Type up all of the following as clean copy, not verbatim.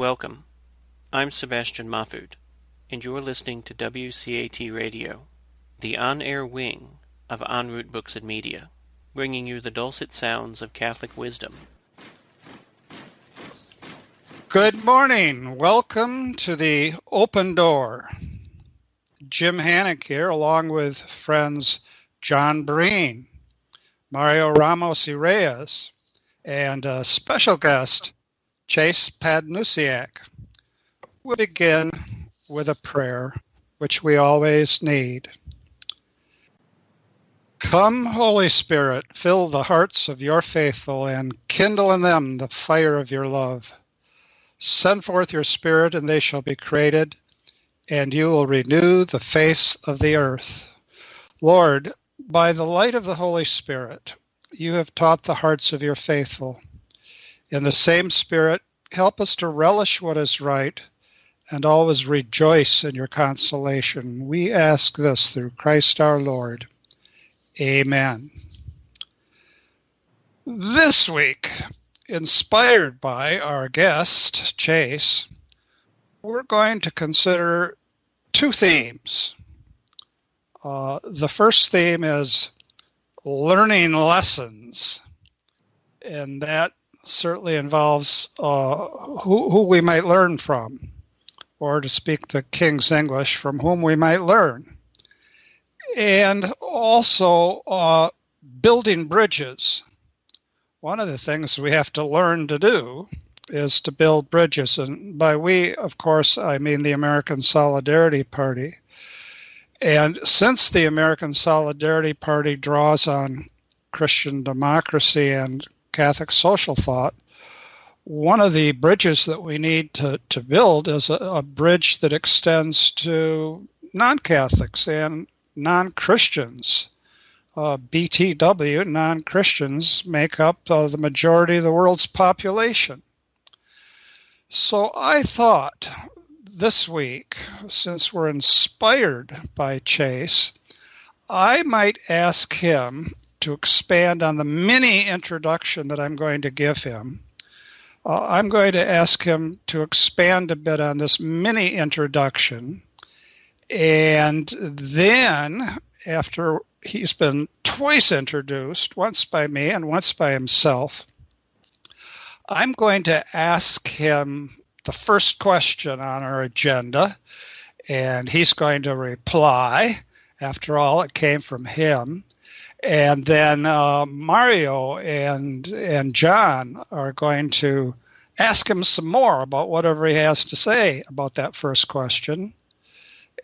Welcome. I'm Sebastian Mahfood, and you're listening to WCAT Radio, the on-air wing of En Route Books and Media, bringing you the dulcet sounds of Catholic wisdom. Good morning. Welcome to the Open Door. Jim Hannock here, along with friends John Breen, Mario Ramos-Reyes, and a special guest, Chase Padusniak. We'll begin with a prayer, which we always need. Come, Holy Spirit, fill the hearts of your faithful and kindle in them the fire of your love. Send forth your Spirit, and they shall be created, and you will renew the face of the earth. Lord, by the light of the Holy Spirit, you have taught the hearts of your faithful. In the same Spirit, help us to relish what is right and always rejoice in your consolation. We ask this through Christ our Lord. Amen. This week, inspired by our guest, Chase, we're going to consider two themes. The first theme is learning lessons, and that certainly involves who we might learn from, or to speak the King's English, from whom we might learn. And also building bridges. One of the things we have to learn to do is to build bridges. And by we, of course, I mean the American Solidarity Party. And since the American Solidarity Party draws on Christian democracy and Catholic social thought, one of the bridges that we need to build is a bridge that extends to non-Catholics and non-Christians. BTW, non-Christians, make up the majority of the world's population. So I thought this week, since we're inspired by Chase, I might ask him to expand on the mini introduction that I'm going to give him. I'm going to ask him to expand a bit on this mini introduction, and then after he's been twice introduced, once by me and once by himself, I'm going to ask him the first question on our agenda, and he's going to reply. After all, it came from him. And then Mario and John are going to ask him some more about whatever he has to say about that first question.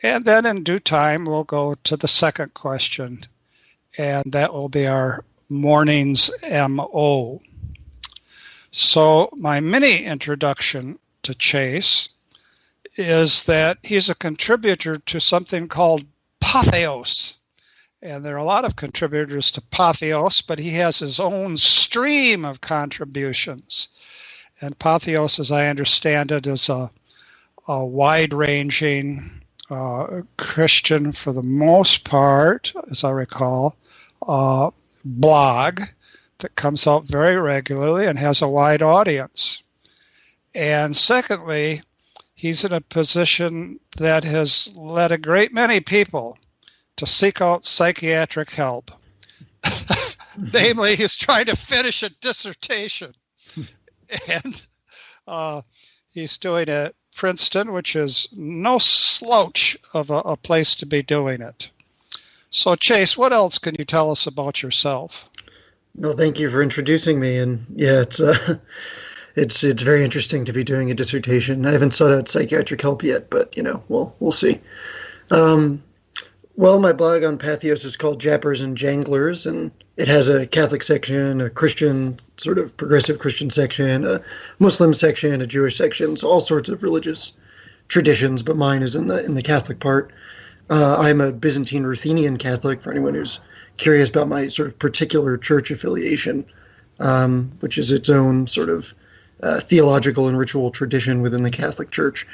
And then in due time, we'll go to the second question, and that will be our morning's MO. So my mini introduction to Chase is that he's a contributor to something called Patheos. And there are a lot of contributors to Patheos, but he has his own stream of contributions. And Patheos, as I understand it, is a wide-ranging Christian, for the most part, as I recall, blog that comes out very regularly and has a wide audience. And secondly, he's in a position that has led a great many people to seek out psychiatric help. Namely, he's trying to finish a dissertation. And he's doing it at Princeton, which is no slouch of a place to be doing it. So, Chase, what else can you tell us about yourself? No, thank you for introducing me. And yeah, it's very interesting to be doing a dissertation. I haven't sought out psychiatric help yet, but we'll see. Well, my blog on Patheos is called Jappers and Janglers, and it has a Catholic section, a Christian, sort of progressive Christian section, a Muslim section, a Jewish section, so all sorts of religious traditions, but mine is in the Catholic part. I'm a Byzantine Ruthenian Catholic, for anyone who's curious about my sort of particular church affiliation, which is its own sort of theological and ritual tradition within the Catholic Church.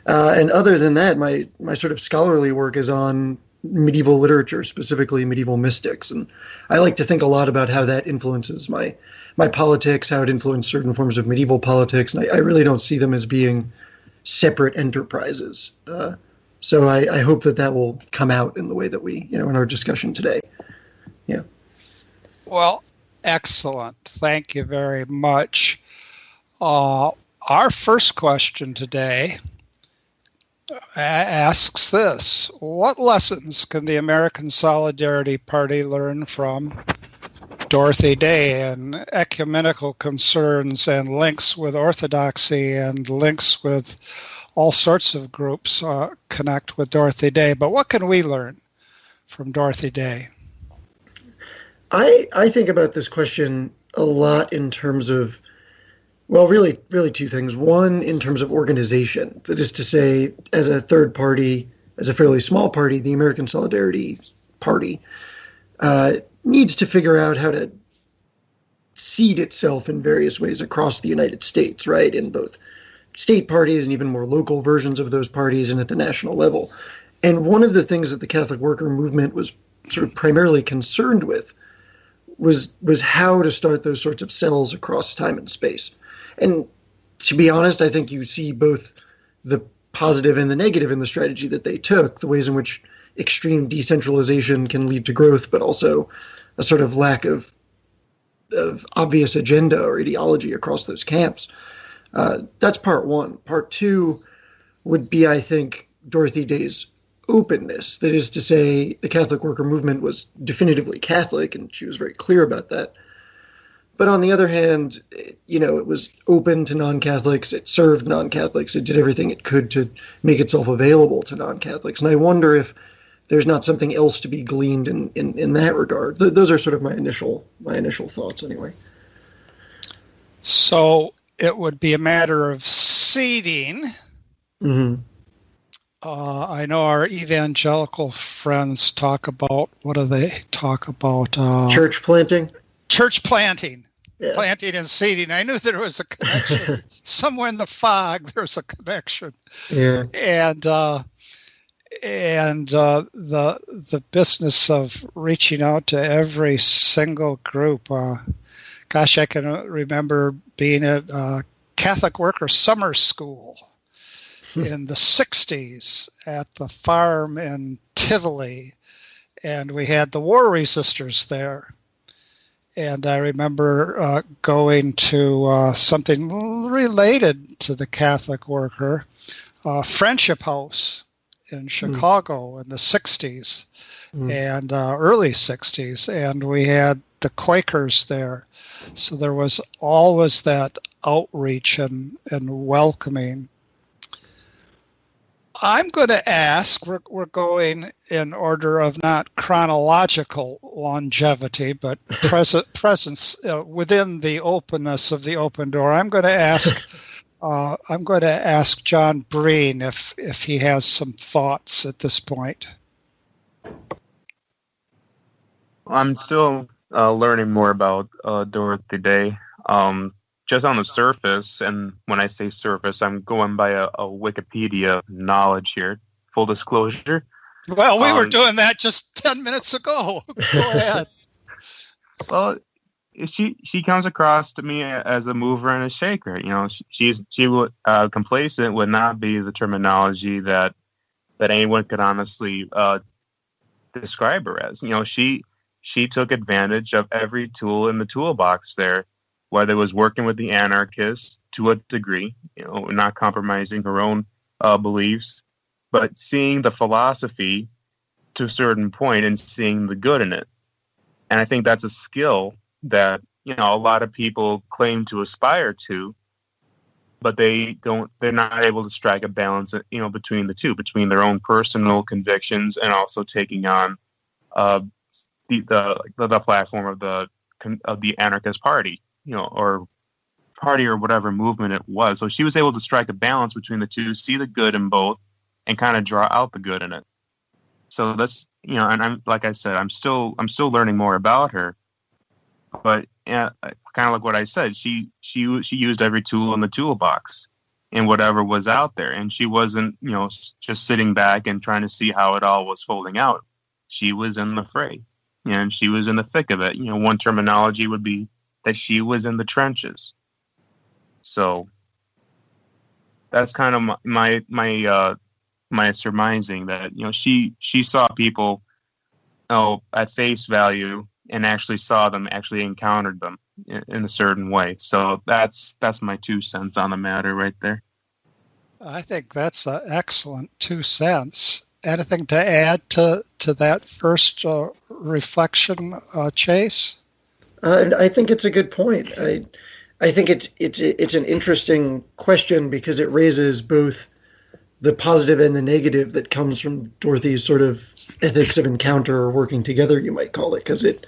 And other than that, my sort of scholarly work is on medieval literature, specifically medieval mystics. And I like to think a lot about how that influences my politics, how it influenced certain forms of medieval politics. And I really don't see them as being separate enterprises. So I hope that will come out in the way that we, in our discussion today. Yeah. Well, excellent. Thank you very much. Our first question today asks this: what lessons can the American Solidarity Party learn from Dorothy Day and ecumenical concerns and links with orthodoxy and links with all sorts of groups connect with Dorothy Day? But what can we learn from Dorothy Day? I think about this question a lot in terms of, well, really two things. One, in terms of organization. That is to say, as a third party, as a fairly small party, the American Solidarity Party needs to figure out how to seed itself in various ways across the United States, right? In both state parties and even more local versions of those parties and at the national level. And one of the things that the Catholic worker movement was sort of primarily concerned with was how to start those sorts of cells across time and space. And to be honest, I think you see both the positive and the negative in the strategy that they took, the ways in which extreme decentralization can lead to growth, but also a sort of lack of obvious agenda or ideology across those camps. That's part one. Part two would be, I think, Dorothy Day's openness. That is to say, the Catholic worker movement was definitively Catholic, and she was very clear about that. But on the other hand, it was open to non-Catholics. It served non-Catholics. It did everything it could to make itself available to non-Catholics. And I wonder if there's not something else to be gleaned in that regard. Those are sort of my initial thoughts, anyway. So it would be a matter of seeding. Mm-hmm. I know our evangelical friends talk about, what do they talk about? Church planting. Church planting. Yeah. Planting and seeding. I knew there was a connection. Somewhere in the fog, there's a connection. Yeah. And the business of reaching out to every single group. Gosh, I can remember being at Catholic Worker Summer School in the 60s at the farm in Tivoli, and we had the war resistors there. And I remember going to something related to the Catholic Worker, Friendship House in Chicago in the 60s and early 60s. And we had the Quakers there. So there was always that outreach and welcoming. I'm going to ask, we're going in order of not chronological longevity, but presence within the openness of the open door. I'm going to ask John Breen if he has some thoughts at this point. I'm still learning more about Dorothy Day. Just on the surface, and when I say surface, I'm going by a Wikipedia knowledge here. Full disclosure. Well, we were doing that just 10 minutes ago. Go ahead. Well, she comes across to me as a mover and a shaker. Complacent would not be the terminology that anyone could honestly describe her as. She took advantage of every tool in the toolbox there. Whether it was working with the anarchists to a degree, not compromising her own beliefs, but seeing the philosophy to a certain point and seeing the good in it. And I think that's a skill that, a lot of people claim to aspire to, but they're not able to strike a balance, between the two, between their own personal convictions and also taking on the platform of the anarchist party. Or party or whatever movement it was. So she was able to strike a balance between the two, see the good in both, and kind of draw out the good in it. So that's, and I'm, like I said, I'm still learning more about her. But kind of like what I said, she used every tool in the toolbox. in whatever was out there. And she wasn't, just sitting back and trying to see how it all was folding out. She was in the fray, and she was in the thick of it. One terminology would be that she was in the trenches. So that's kind of my surmising that, she saw people, at face value, and actually saw them, actually encountered them in a certain way. So that's my 2 cents on the matter right there. I think that's an excellent 2 cents. Anything to add to that first reflection, Chase? I think it's a good point. I think it's an interesting question because it raises both the positive and the negative that comes from Dorothy's sort of ethics of encounter or working together, you might call it, because it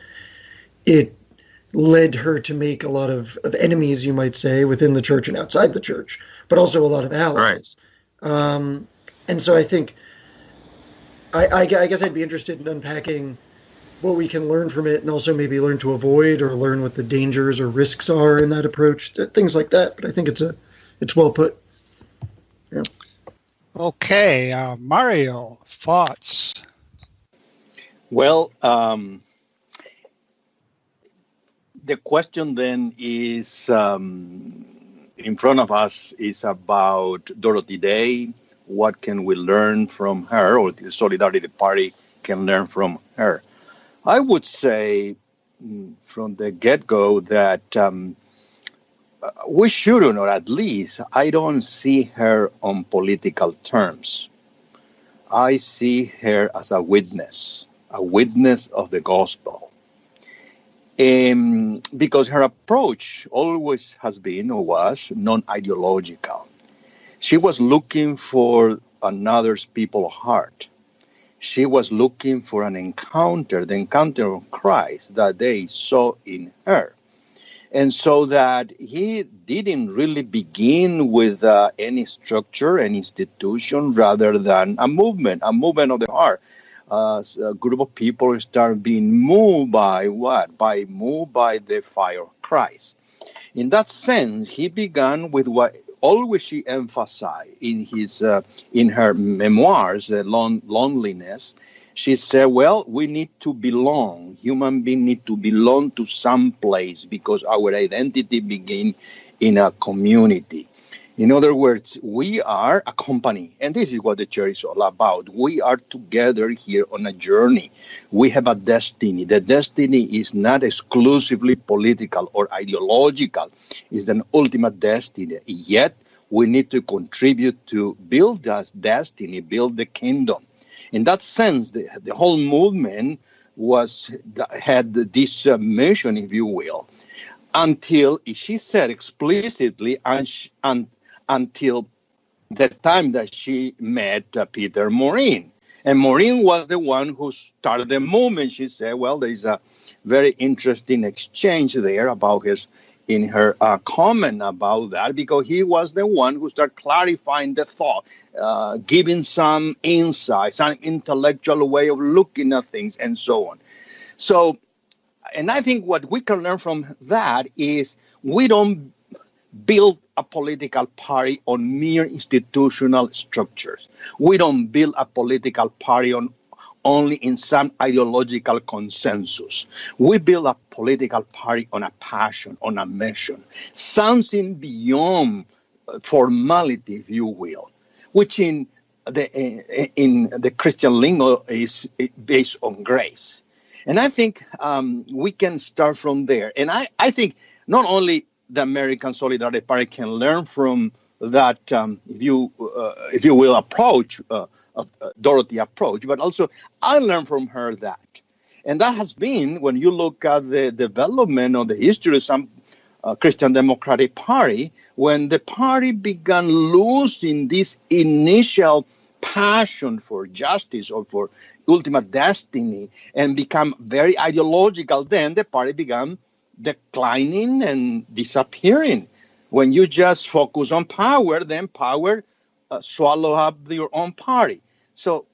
led her to make a lot of enemies, you might say, within the church and outside the church, but also a lot of allies. Right. And so I think, I guess I'd be interested in unpacking what we can learn from it and also maybe learn to avoid or learn what the dangers or risks are in that approach, things like that. But I think it's well put. Yeah. Okay, Mario, thoughts? Well, the question then is in front of us is about Dorothy Day. What can we learn from her, or the Solidarity Party can learn from her? I would say from the get-go that we shouldn't, or at least I don't see her on political terms. I see her as a witness of the gospel. Because her approach always has been or was non-ideological. She was looking for another people's heart. She was looking for an encounter, the encounter of Christ that they saw in her. And so that he didn't really begin with any structure, any institution, rather than a movement of the heart. A group of people start being moved by what? Moved by the fire of Christ. In that sense, he began with what always she emphasized in her memoirs, the loneliness. She said, well, we need to belong. Human beings need to belong to some place because our identity begins in a community. In other words, we are a company, and this is what the church is all about. We are together here on a journey. We have a destiny. The destiny is not exclusively political or ideological. It's an ultimate destiny. Yet, we need to contribute to build that destiny, build the kingdom. In that sense, the whole movement had this mission, if you will, until she said explicitly, until the time that she met Peter Morin. And Morin was the one who started the movement. She said, well, there is a very interesting exchange there about her comment about that, because he was the one who started clarifying the thought, giving some insights, an intellectual way of looking at things, and so on. So, and I think what we can learn from that is we don't build a political party on mere institutional structures. We don't build a political party only in some ideological consensus. We build a political party on a passion, on a mission, something beyond formality, if you will, which in the Christian lingo is based on grace. And I think we can start from there. And I think not only the American Solidarity Party can learn from that, if you will, approach, Dorothy approach, but also I learned from her that. And that has been, when you look at the development of the history of some Christian Democratic Party, when the party began losing this initial passion for justice or for ultimate destiny and become very ideological, then the party began declining and disappearing. When you just focus on power, then power swallow up your own party. So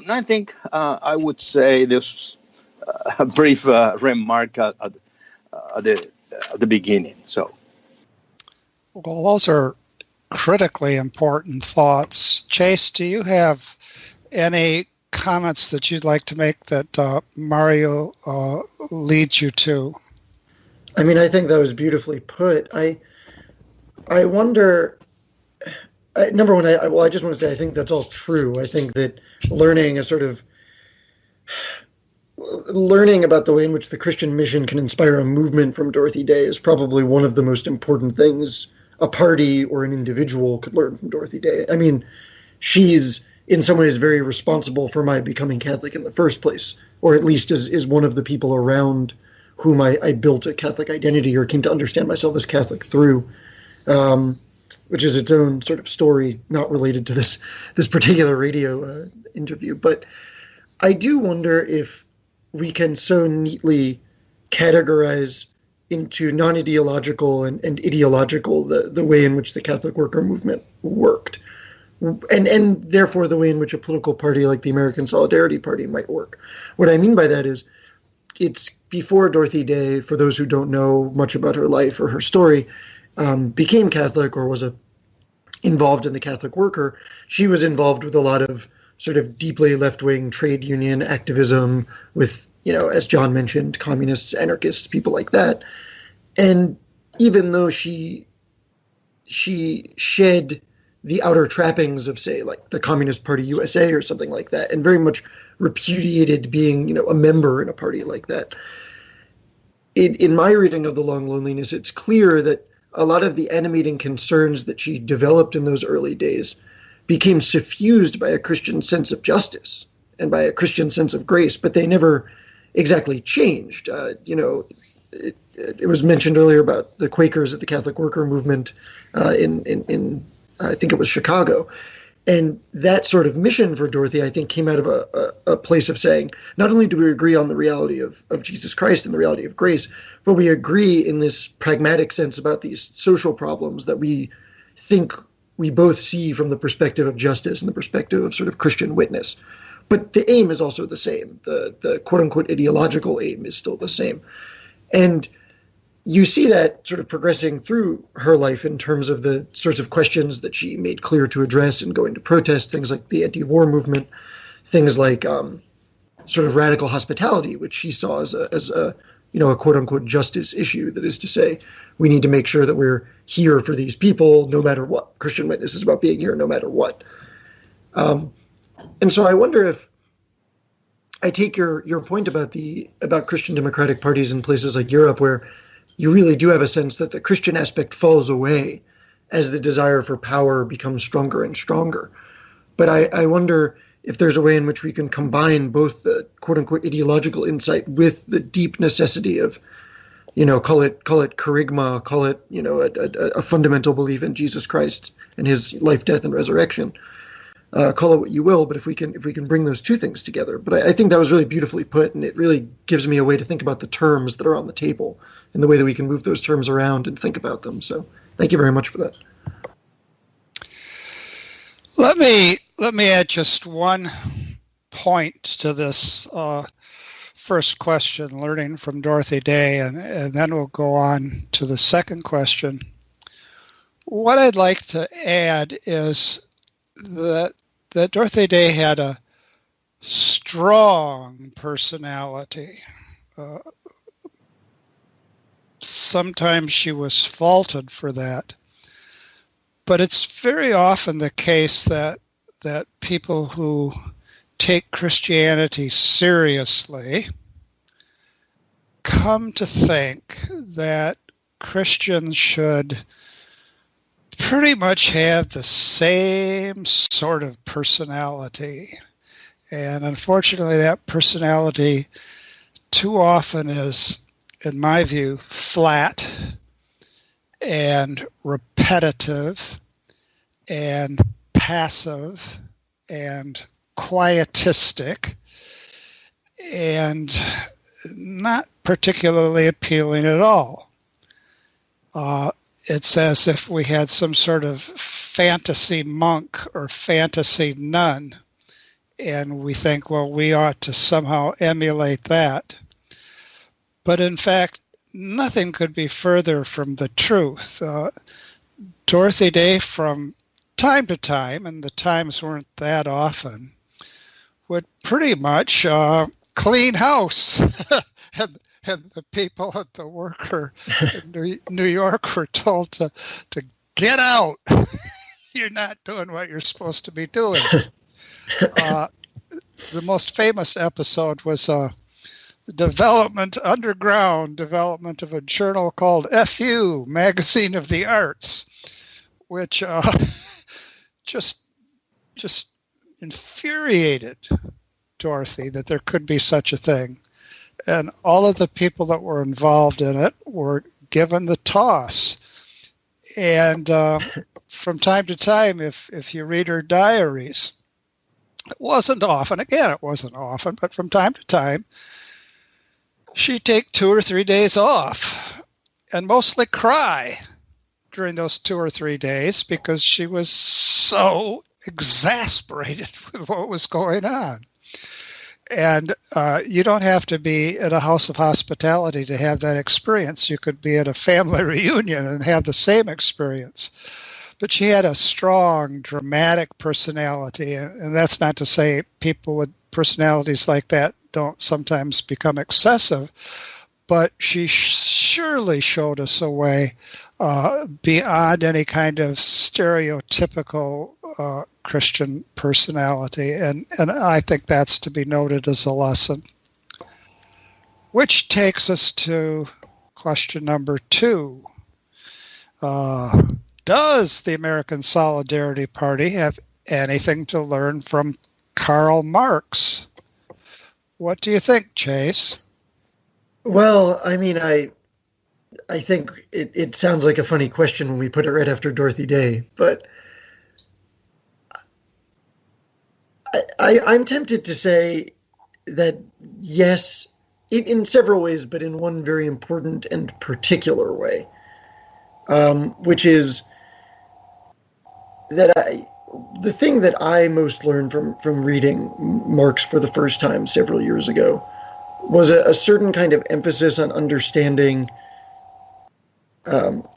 I think I would say this a brief remark at the beginning. So, well, those are critically important thoughts. Chase, do you have any comments that you'd like to make that Mario leads you to? I mean, I think that was beautifully put. I wonder. Number one, I just want to say I think that's all true. I think that learning about the way in which the Christian mission can inspire a movement from Dorothy Day is probably one of the most important things a party or an individual could learn from Dorothy Day. I mean, she's in some ways very responsible for my becoming Catholic in the first place, or at least is one of the people around whom I built a Catholic identity or came to understand myself as Catholic through, which is its own sort of story, not related to this particular radio interview. But I do wonder if we can so neatly categorize into non-ideological and ideological the way in which the Catholic worker movement worked, and therefore the way in which a political party like the American Solidarity Party might work. What I mean by that is, it's before Dorothy Day, for those who don't know much about her life or her story, became Catholic or was involved in the Catholic worker. She was involved with a lot of sort of deeply left-wing trade union activism with, as John mentioned, communists, anarchists, people like that. And even though she shed the outer trappings of, say, like the Communist Party USA or something like that, and very much repudiated being, a member in a party like that, in my reading of The Long Loneliness, it's clear that a lot of the animating concerns that she developed in those early days became suffused by a Christian sense of justice and by a Christian sense of grace, but they never exactly changed. It was mentioned earlier about the Quakers at the Catholic worker movement in I think it was Chicago. And that sort of mission for Dorothy, I think, came out of a place of saying, not only do we agree on the reality of Jesus Christ and the reality of grace, but we agree in this pragmatic sense about these social problems that we think we both see from the perspective of justice and the perspective of sort of Christian witness. But the aim is also the same. The quote-unquote ideological aim is still the same. And you see that sort of progressing through her life in terms of the sorts of questions that she made clear to address and going to protest, things like the anti-war movement, things like sort of radical hospitality, which she saw as a quote-unquote justice issue. That is to say, we need to make sure that we're here for these people no matter what. Christian witness is about being here no matter what. And so I wonder if I take your point about Christian democratic parties in places like Europe, where you really do have a sense that the Christian aspect falls away as the desire for power becomes stronger and stronger. But I wonder if there's a way in which we can combine both the quote-unquote ideological insight with the deep necessity of, call it charisma, call it, a fundamental belief in Jesus Christ and his life, death, and resurrection. Call it what you will, but if we can bring those two things together. But I think that was really beautifully put, and it really gives me a way to think about the terms that are on the table and the way that we can move those terms around and think about them. So thank you very much for that. Let me add just one point to this first question, learning from Dorothy Day, and then we'll go on to the second question. What I'd like to add is that Dorothy Day had a strong personality. Sometimes she was faulted for that. But it's very often the case that people who take Christianity seriously come to think that Christians should pretty much have the same sort of personality. And unfortunately, that personality too often is, in my view, flat and repetitive and passive and quietistic and not particularly appealing at all. It's as if we had some sort of fantasy monk or fantasy nun, and we think, well, we ought to somehow emulate that. But in fact, nothing could be further from the truth. Dorothy Day, from time to time, and the times weren't that often, would pretty much clean house. and the people at the worker in New York were told to get out. You're not doing what you're supposed to be doing. The most famous episode was the underground development of a journal called FU, Magazine of the Arts, which just infuriated Dorothy that there could be such a thing. And all of the people that were involved in it were given the toss. And from time to time, if you read her diaries, it wasn't often, but from time to time, she'd take 2 or 3 days off and mostly cry during those 2 or 3 days because she was so exasperated with what was going on. And you don't have to be at a house of hospitality to have that experience. You could be at a family reunion and have the same experience. But she had a strong, dramatic personality. And that's not to say people with personalities like that don't sometimes become excessive. But she surely showed us a way beyond any kind of stereotypical Christian personality, and I think that's to be noted as a lesson. Which takes us to question number 2. Does the American Solidarity Party have anything to learn from Karl Marx? What do you think, Chase? Well, I mean, I think it sounds like a funny question when we put it right after Dorothy Day, but I'm tempted to say that yes, in several ways, but in one very important and particular way, which is that the thing that I most learned from reading Marx for the first time several years ago was a certain kind of emphasis on understanding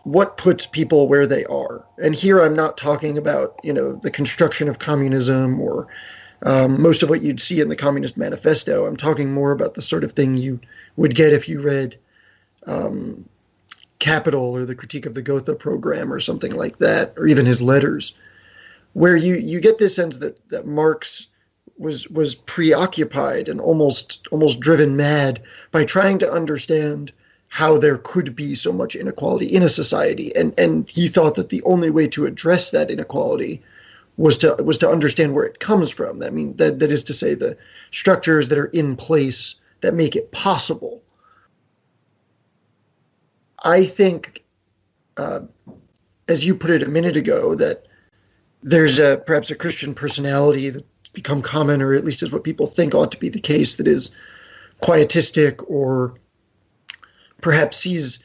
what puts people where they are. And here I'm not talking about, the construction of communism or most of what you'd see in the Communist Manifesto. I'm talking more about the sort of thing you would get if you read Capital or the Critique of the Gotha program or something like that, or even his letters, where you get this sense that Marx was preoccupied and almost driven mad by trying to understand how there could be so much inequality in a society. And he thought that the only way to address that inequality was to understand where it comes from. I mean, that is to say, the structures that are in place that make it possible. I think, as you put it a minute ago, that there's perhaps a Christian personality that's become common, or at least is what people think ought to be the case, that is quietistic or perhaps sees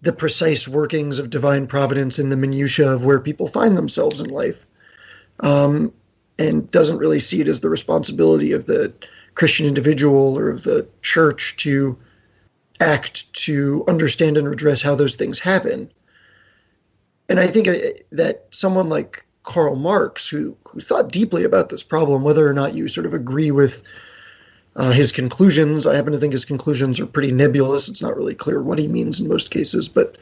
the precise workings of divine providence in the minutiae of where people find themselves in life, and doesn't really see it as the responsibility of the Christian individual or of the church to act to understand and redress how those things happen. And I think that someone like Karl Marx, who thought deeply about this problem, whether or not you sort of agree with his conclusions. I happen to think his conclusions are pretty nebulous. It's not really clear what he means in most cases, but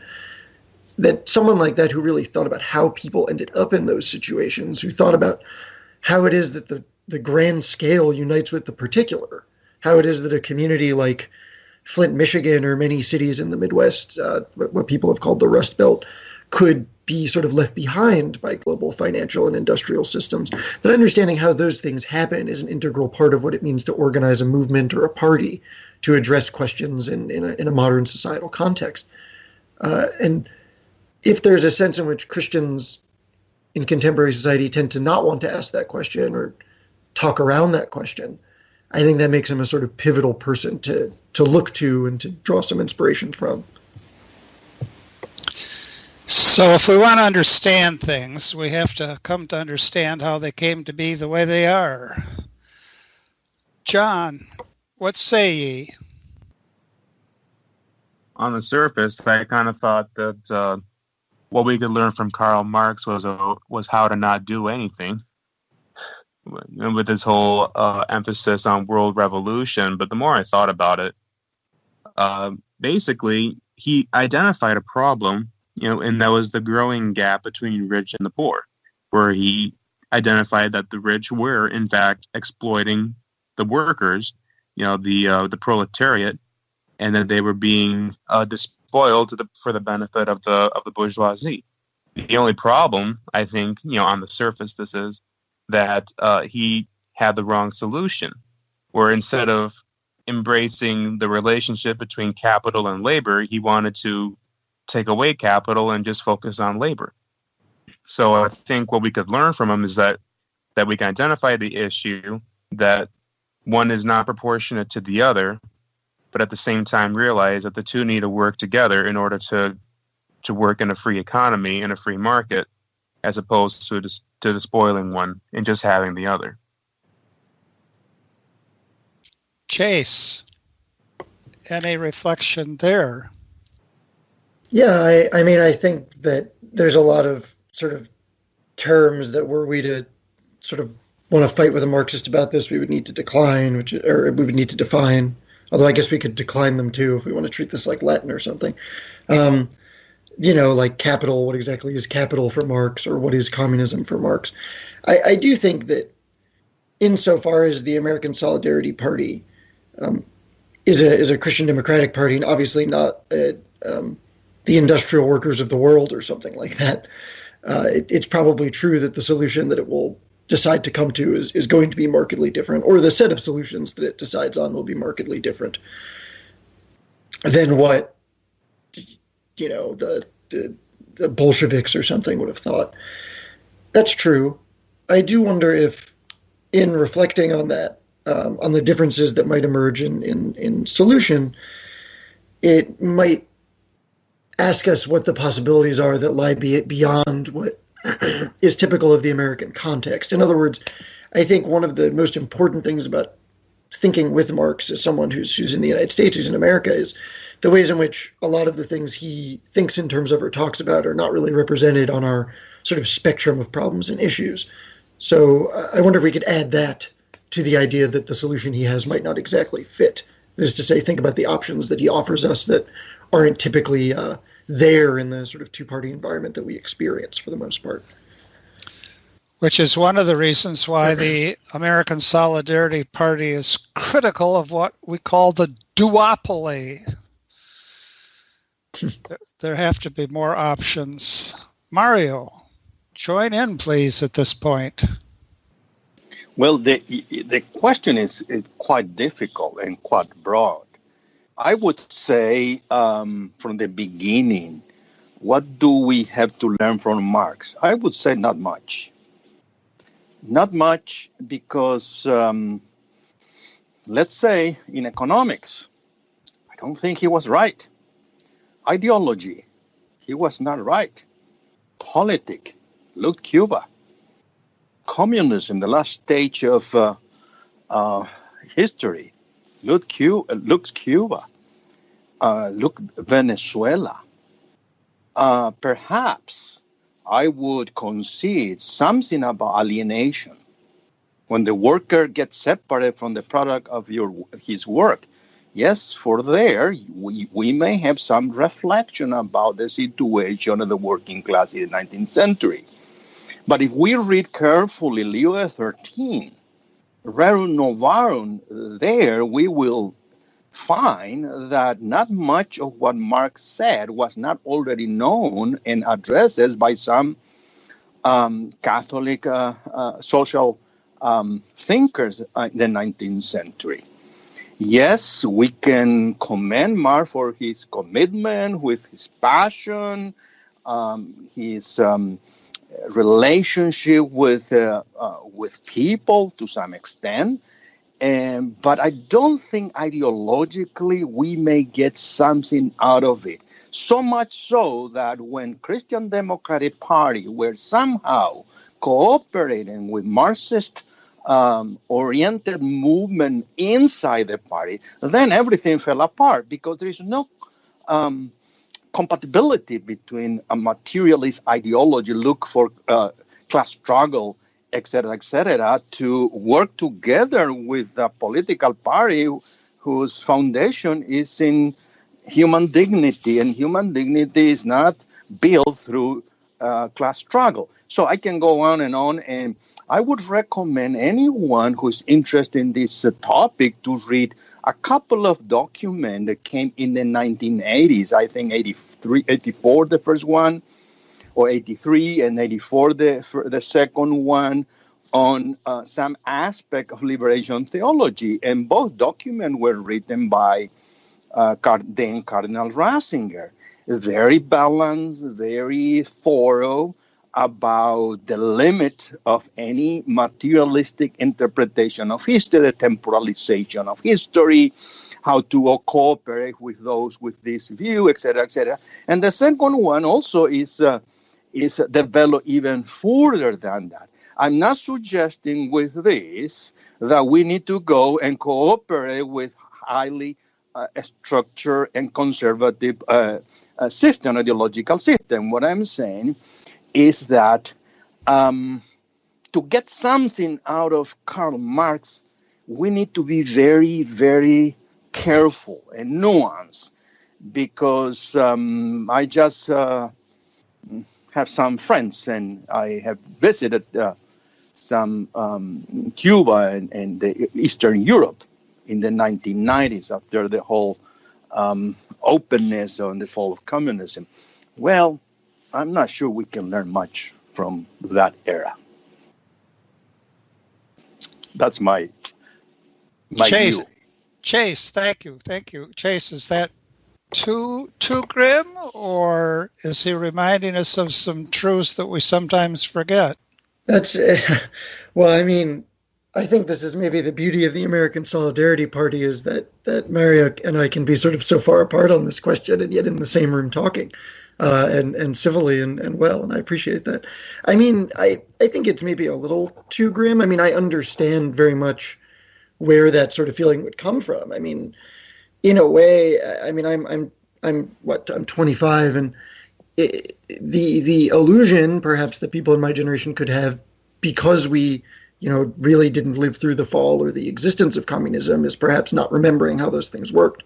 that someone like that who really thought about how people ended up in those situations, who thought about how it is that the grand scale unites with the particular, how it is that a community like Flint, Michigan, or many cities in the Midwest, what people have called the Rust Belt, could be sort of left behind by global financial and industrial systems. That understanding how those things happen is an integral part of what it means to organize a movement or a party to address questions in a modern societal context. And if there's a sense in which Christians in contemporary society tend to not want to ask that question or talk around that question, I think that makes him a sort of pivotal person to look to and to draw some inspiration from. So if we want to understand things, we have to come to understand how they came to be the way they are. John, what say ye? On the surface, I kind of thought that what we could learn from Karl Marx was how to not do anything, with this whole emphasis on world revolution. But the more I thought about it, basically he identified a problem, and that was the growing gap between rich and the poor, where he identified that the rich were in fact exploiting the workers, the proletariat, and that they were being despoiled for the benefit of the bourgeoisie. The only problem, I think, on the surface, this is that he had the wrong solution, where instead of embracing the relationship between capital and labor, he wanted to take away capital and just focus on labor. So I think what we could learn from him is that we can identify the issue, that one is not proportionate to the other, but at the same time realize that the two need to work together in order to work in a free economy, in a free market, as opposed to despoiling one and just having the other. Chase, any reflection there? Yeah, I mean, I think that there's a lot of sort of terms that were we to sort of want to fight with a Marxist about this, we would need to decline, or we would need to define. Although I guess we could decline them too if we want to treat this like Latin or something. Like capital, what exactly is capital for Marx, or what is communism for Marx? I do think that insofar as the American Solidarity Party is a Christian democratic party, and obviously not the industrial workers of the world or something like that, it's probably true that the solution that it will decide to come to is going to be markedly different, or the set of solutions that it decides on will be markedly different than what the Bolsheviks or something would have thought. That's true. I do wonder if, in reflecting on that, on the differences that might emerge in solution, it might ask us what the possibilities are that lie beyond what is typical of the American context. In other words, I think one of the most important things about thinking with Marx as someone who's in the United States, who's in America, is the ways in which a lot of the things he thinks in terms of or talks about are not really represented on our sort of spectrum of problems and issues. So I wonder if we could add that to the idea that the solution he has might not exactly fit. That is to say, think about the options that he offers us that aren't typically there in the sort of two-party environment that we experience for the most part. Which is one of the reasons why the American Solidarity Party is critical of what we call the duopoly. There have to be more options. Mario, join in, please, at this point. Well, the question is quite difficult and quite broad. I would say from the beginning, what do we have to learn from Marx? I would say not much. Not much because, let's say, in economics, I don't think he was right. Ideology, he was not right. Politics, look Cuba. Communism, the last stage of history, look Cuba. Look Venezuela. Perhaps I would concede something about alienation. When the worker gets separated from the product of his work, yes, for there, we may have some reflection about the situation of the working class in the 19th century. But if we read carefully Leo XIII, Rerum Novarum, there we will find that not much of what Marx said was not already known and addressed by some Catholic social thinkers in the 19th century. Yes, we can commend Marx for his commitment, with his passion, his relationship with people to some extent. But I don't think ideologically we may get something out of it. So much so that when Christian Democratic Party were somehow cooperating with Marxist oriented movement inside the party, then everything fell apart because there is no compatibility between a materialist ideology, look for class struggle, etc., to work together with a political party whose foundation is in human dignity, and human dignity is not built through class struggle. So I can go on, and I would recommend anyone who's interested in this topic to read a couple of documents that came in the 1980s. I think 84, the first one, or 83, and 84, the second one, on some aspect of liberation theology. And both documents were written by then Cardinal Ratzinger. Very balanced, very thorough about the limit of any materialistic interpretation of history, the temporalization of history, how to cooperate with those with this view, etc., etc. And the second one also is developed even further than that. I'm not suggesting with this that we need to go and cooperate with highly structured and conservative system, ideological system. What I'm saying is that to get something out of Karl Marx, we need to be very, very careful and nuanced, because I just have some friends, and I have visited some Cuba and the Eastern Europe in the 1990s after the whole openness on the fall of communism. Well, I'm not sure we can learn much from that era. That's my Chase, view. Chase, thank you. Chase, is that too grim, or is he reminding us of some truths that we sometimes forget? That's well, I mean, I think this is maybe the beauty of the American Solidarity Party, is that Maria and I can be sort of so far apart on this question and yet in the same room talking, and civilly and well, and I appreciate that. I mean, I think it's maybe a little too grim. I mean, I understand very much where that sort of feeling would come from. I mean, in a way, I mean, I'm 25, and the illusion perhaps that people in my generation could have, because we, really didn't live through the fall or the existence of communism, is perhaps not remembering how those things worked.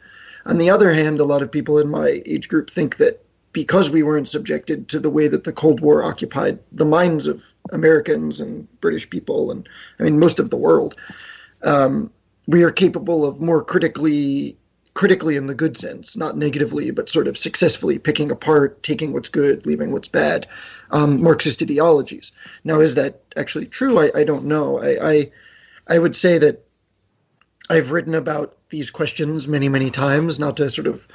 On the other hand, a lot of people in my age group think that because we weren't subjected to the way that the Cold War occupied the minds of Americans and British people, and I mean most of the world, we are capable of more critically in the good sense, not negatively, but sort of successfully picking apart, taking what's good, leaving what's bad, Marxist ideologies. Now, is that actually true? I don't know. I would say that I've written about these questions many, many times, not to sort of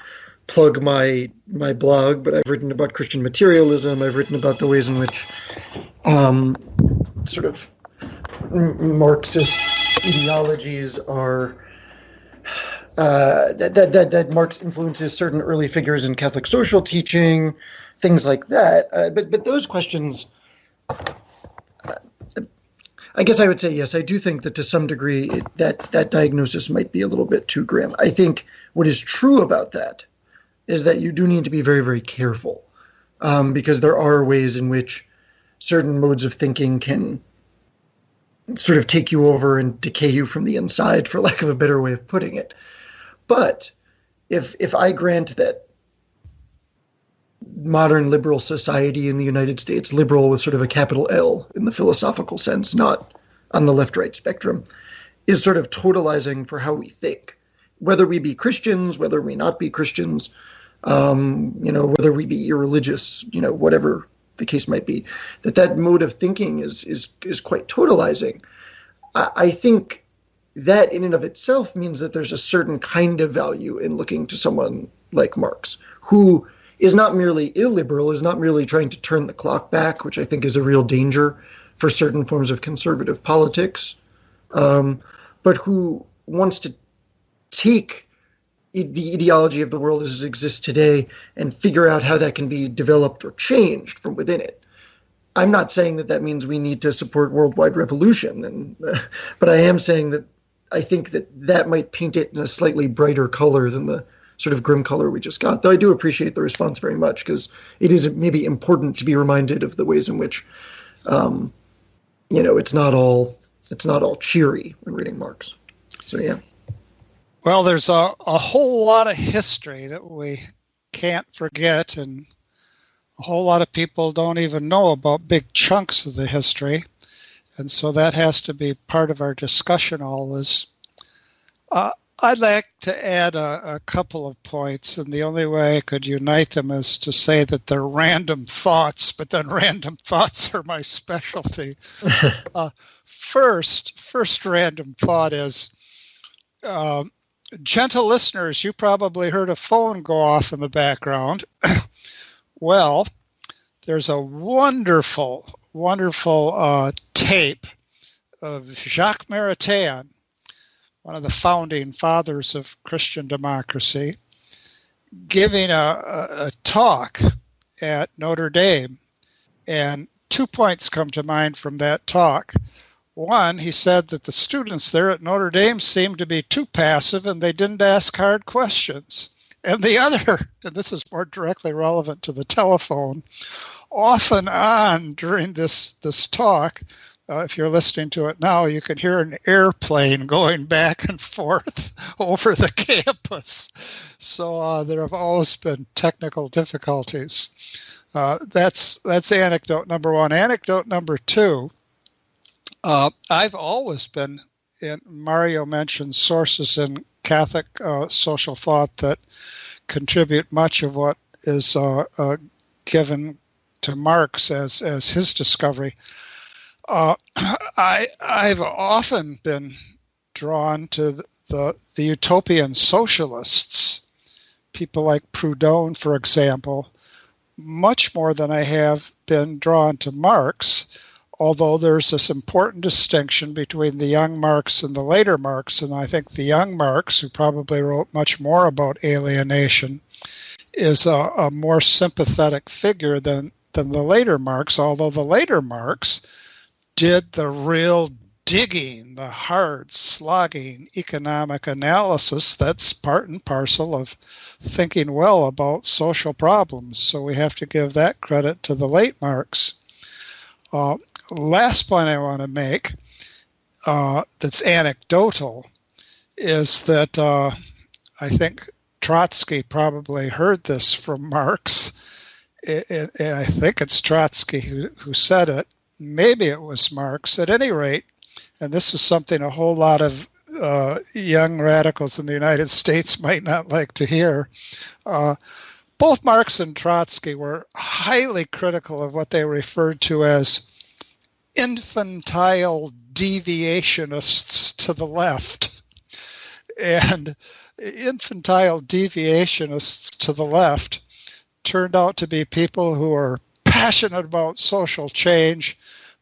plug my blog, but I've written about Christian materialism. I've written about the ways in which sort of Marxist ideologies are that Marx influences certain early figures in Catholic social teaching, things like that. But those questions, I guess I would say yes. I do think that to some degree that diagnosis might be a little bit too grim. I think what is true about that is that you do need to be very, very careful, because there are ways in which certain modes of thinking can sort of take you over and decay you from the inside, for lack of a better way of putting it. But if I grant that modern liberal society in the United States, liberal with sort of a capital L in the philosophical sense, not on the left-right spectrum, is sort of totalizing for how we think, whether we be Christians, whether we not be Christians, whether we be irreligious, whatever the case might be, that mode of thinking is quite totalizing. I think that in and of itself means that there's a certain kind of value in looking to someone like Marx, who is not merely illiberal, is not merely trying to turn the clock back, which I think is a real danger for certain forms of conservative politics, but who wants to take the ideology of the world as it exists today and figure out how that can be developed or changed from within it. I'm not saying that means we need to support worldwide revolution, but I am saying that I think that might paint it in a slightly brighter color than the sort of grim color we just got. Though I do appreciate the response very much, because it is maybe important to be reminded of the ways in which, it's not all cheery when reading Marx. So yeah. Well, there's a whole lot of history that we can't forget, and a whole lot of people don't even know about big chunks of the history. And so that has to be part of our discussion always. I'd like to add a couple of points, and the only way I could unite them is to say that they're random thoughts, but then random thoughts are my specialty. First random thought is, gentle listeners, you probably heard a phone go off in the background. Well, there's a wonderful tape of Jacques Maritain, one of the founding fathers of Christian democracy, giving a talk at Notre Dame. And 2 points come to mind from that talk. One, he said that the students there at Notre Dame seemed to be too passive and they didn't ask hard questions. And the other, and this is more directly relevant to the telephone, off and on during this talk, if you're listening to it now, you can hear an airplane going back and forth over the campus. So there have always been technical difficulties. That's anecdote number one. Anecdote number two, I've always been, Mario mentioned sources in Catholic social thought that contribute much of what is given to Marx as his discovery. I've often been drawn to the utopian socialists, people like Proudhon, for example, much more than I have been drawn to Marx, although there's this important distinction between the young Marx and the later Marx, and I think the young Marx, who probably wrote much more about alienation, is a more sympathetic figure than the later Marx, although the later Marx did the real digging, the hard, slogging economic analysis that's part and parcel of thinking well about social problems. So we have to give that credit to the late Marx. Last point I want to make that's anecdotal is that I think Trotsky probably heard this from Marx. I think it's Trotsky who said it. Maybe it was Marx. At any rate, and this is something a whole lot of young radicals in the United States might not like to hear, both Marx and Trotsky were highly critical of what they referred to as infantile deviationists to the left. And infantile deviationists to the left turned out to be people who were passionate about social change,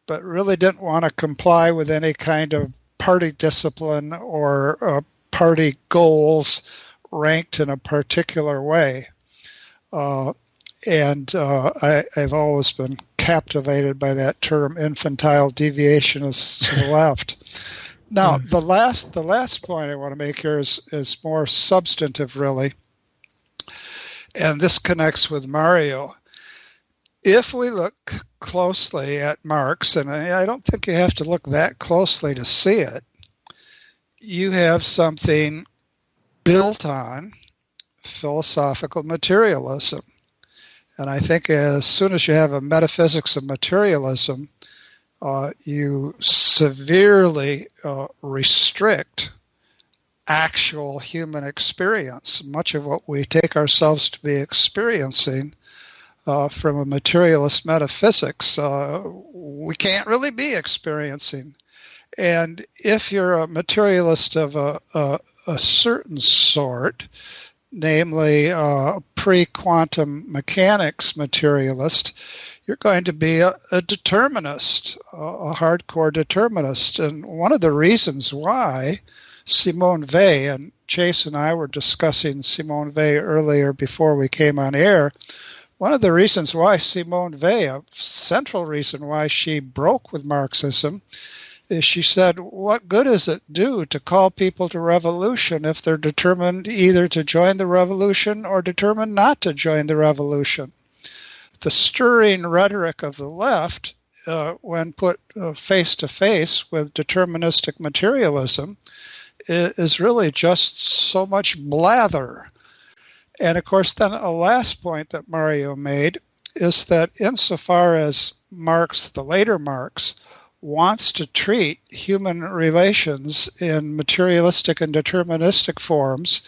but really didn't want to comply with any kind of party discipline or party goals ranked in a particular way. And I've always been captivated by that term, infantile deviationists to the left. Now, the last point I want to make here is more substantive, really, and this connects with Mario. If we look closely at Marx, and I don't think you have to look that closely to see it, you have something built on philosophical materialism. And I think as soon as you have a metaphysics of materialism, you severely restrict actual human experience. Much of what we take ourselves to be experiencing from a materialist metaphysics, we can't really be experiencing. And if you're a materialist of a certain sort, namely pre-quantum mechanics materialist, you're going to be a determinist, a hardcore determinist. And one of the reasons why Simone Weil, and Chase and I were discussing Simone Weil earlier before we came on air, one of the reasons why Simone Weil, a central reason why she broke with Marxism, She said, what good does it do to call people to revolution if they're determined either to join the revolution or determined not to join the revolution? The stirring rhetoric of the left, when put face to face with deterministic materialism, is really just so much blather. And of course, then a last point that Mario made is that insofar as Marx, the later Marx, wants to treat human relations in materialistic and deterministic forms,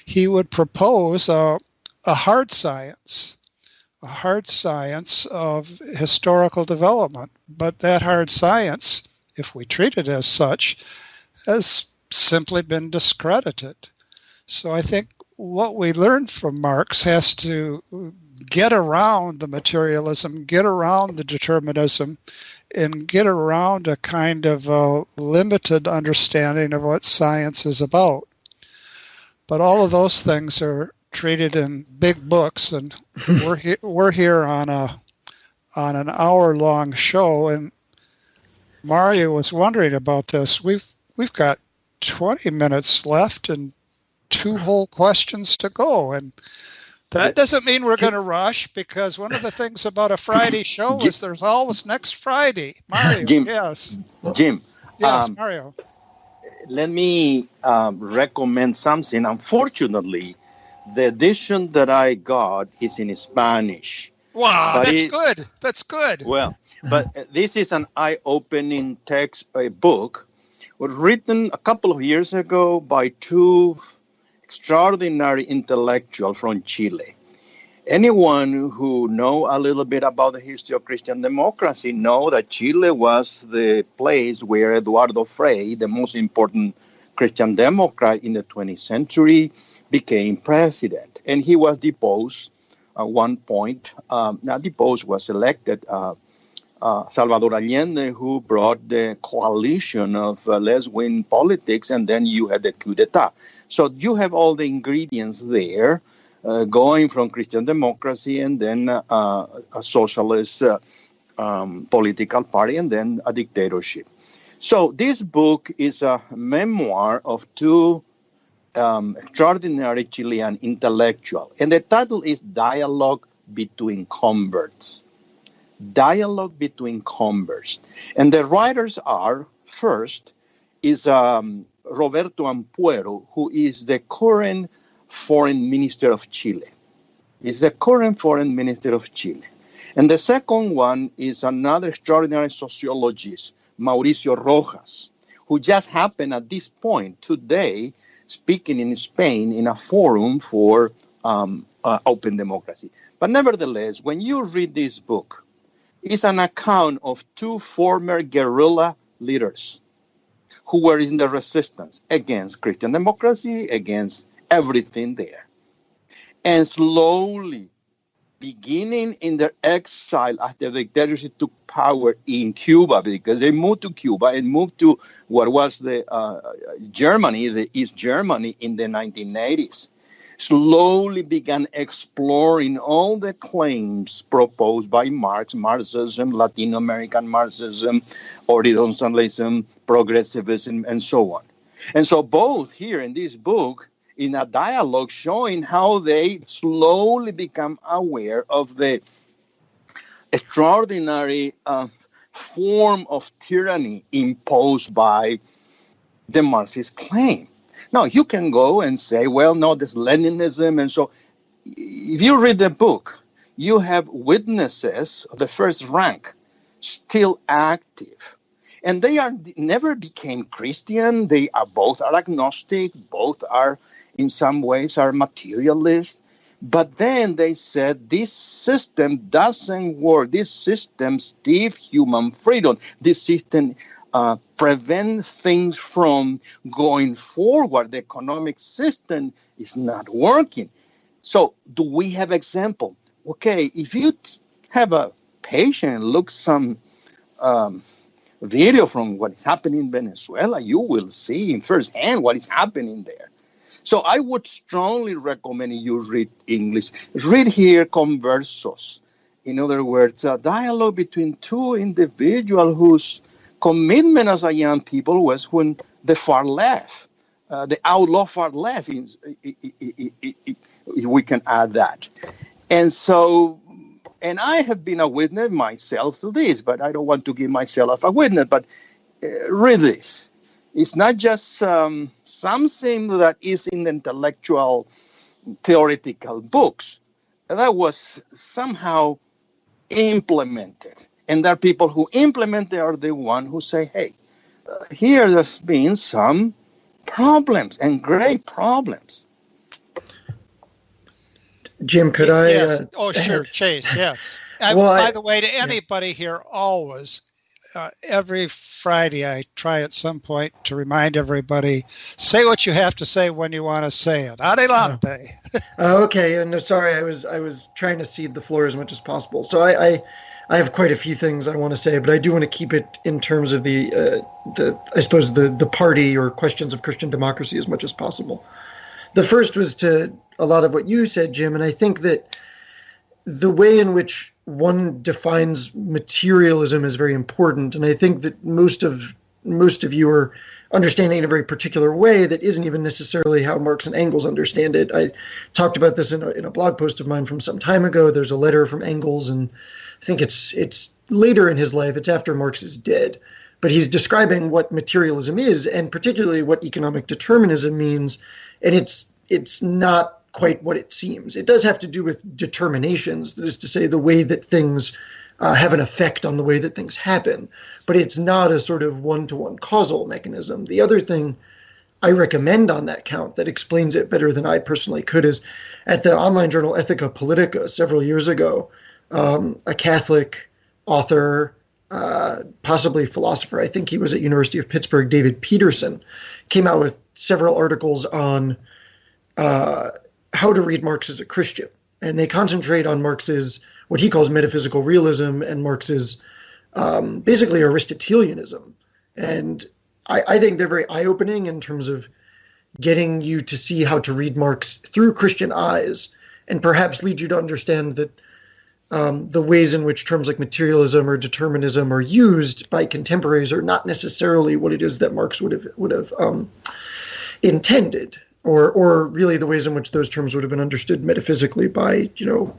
he would propose a hard science of historical development. But that hard science, if we treat it as such, has simply been discredited. So I think what we learned from Marx has to get around the materialism, get around the determinism, and get around a kind of a limited understanding of what science is about. But all of those things are treated in big books, and we're here on an hour-long show. And Mario was wondering about this. We've got 20 minutes left and 2 whole questions to go, and that doesn't mean we're going to rush, because one of the things about a Friday show is there's always next Friday. Mario, Jim, yes. Jim. Yes, Mario. Let me recommend something. Unfortunately, the edition that I got is in Spanish. Wow, That's good. Well, but this is an eye-opening text book. It was written a couple of years ago by 2 extraordinary intellectuals from Chile. Anyone who know a little bit about the history of Christian democracy know that Chile was the place where Eduardo Frei, the most important Christian Democrat in the 20th century, became president. And he was deposed at one point. Not deposed, was elected. Salvador Allende, who brought the coalition of left-wing politics, and then you had the coup d'etat. So you have all the ingredients there, going from Christian democracy and then a socialist political party and then a dictatorship. So this book is a memoir of 2 extraordinary Chilean intellectuals, and the title is Dialogue Between Converts. Dialogue Between Converts. And the writers are, first, is Roberto Ampuero, who is the current foreign minister of Chile. He's the current foreign minister of Chile. And the second one is another extraordinary sociologist, Mauricio Rojas, who just happened at this point today speaking in Spain in a forum for open democracy. But nevertheless, when you read this book, it's an account of 2 former guerrilla leaders who were in the resistance against Christian democracy, against everything there. And slowly, beginning in their exile after the dictatorship took power in Cuba, because they moved to Cuba and moved to what was the Germany, the East Germany in the 1980s. Slowly began exploring all the claims proposed by Marx, Marxism, Latin American Marxism, Orientalism, progressivism, and so on. And so both here in this book, in a dialogue showing how they slowly become aware of the extraordinary form of tyranny imposed by the Marxist claim. Now, you can go and say, well, no, there's Leninism. And so if you read the book, you have witnesses of the first rank still active. And they never became Christian. They are both are agnostic. Both are, in some ways, are materialist. But then they said, this system doesn't work. This system steals human freedom. This system prevent things from going forward. The economic system is not working. So do we have example? Okay, if you have a patient look some video from what is happening in Venezuela, you will see in firsthand what is happening there. So I would strongly recommend you read English. Read here conversos. In other words, a dialogue between 2 individuals whose commitment as a young people was when the far left, the outlaw far left, we can add that. And so, and I have been a witness myself to this, but I don't want to give myself a witness, but read this. It's not just something that is in the intellectual, theoretical books. That was somehow implemented. And there are people who implement, they are the one who say, hey, here there's been some problems and great problems. Jim, could I? Yes. Oh, sure, Chase. Yes. By the way, to anybody here, always, every Friday, I try at some point to remind everybody: say what you have to say when you want to say it. Adelante. Okay. No, sorry, I was trying to cede the floor as much as possible. So I have quite a few things I want to say, but I do want to keep it in terms of the party or questions of Christian democracy as much as possible. The first was to a lot of what you said, Jim, and I think that the way in which one defines materialism is very important, and I think that most of you are understanding in a very particular way that isn't even necessarily how Marx and Engels understand it. I talked about this in a blog post of mine from some time ago. There's a letter from Engels, and I think it's later in his life. It's after Marx is dead. But he's describing what materialism is, and particularly what economic determinism means, and it's not quite what it seems. It does have to do with determinations, that is to say, the way that things have an effect on the way that things happen, but it's not a sort of one-to-one causal mechanism. The other thing I recommend on that count that explains it better than I personally could is at the online journal Ethica Politica several years ago, a Catholic author, possibly philosopher, I think he was at University of Pittsburgh, David Peterson, came out with several articles on how to read Marx as a Christian. And they concentrate on Marx's, what he calls metaphysical realism, and Marx's basically Aristotelianism. And I think they're very eye-opening in terms of getting you to see how to read Marx through Christian eyes, and perhaps lead you to understand that the ways in which terms like materialism or determinism are used by contemporaries are not necessarily what it is that Marx would have intended, or really the ways in which those terms would have been understood metaphysically by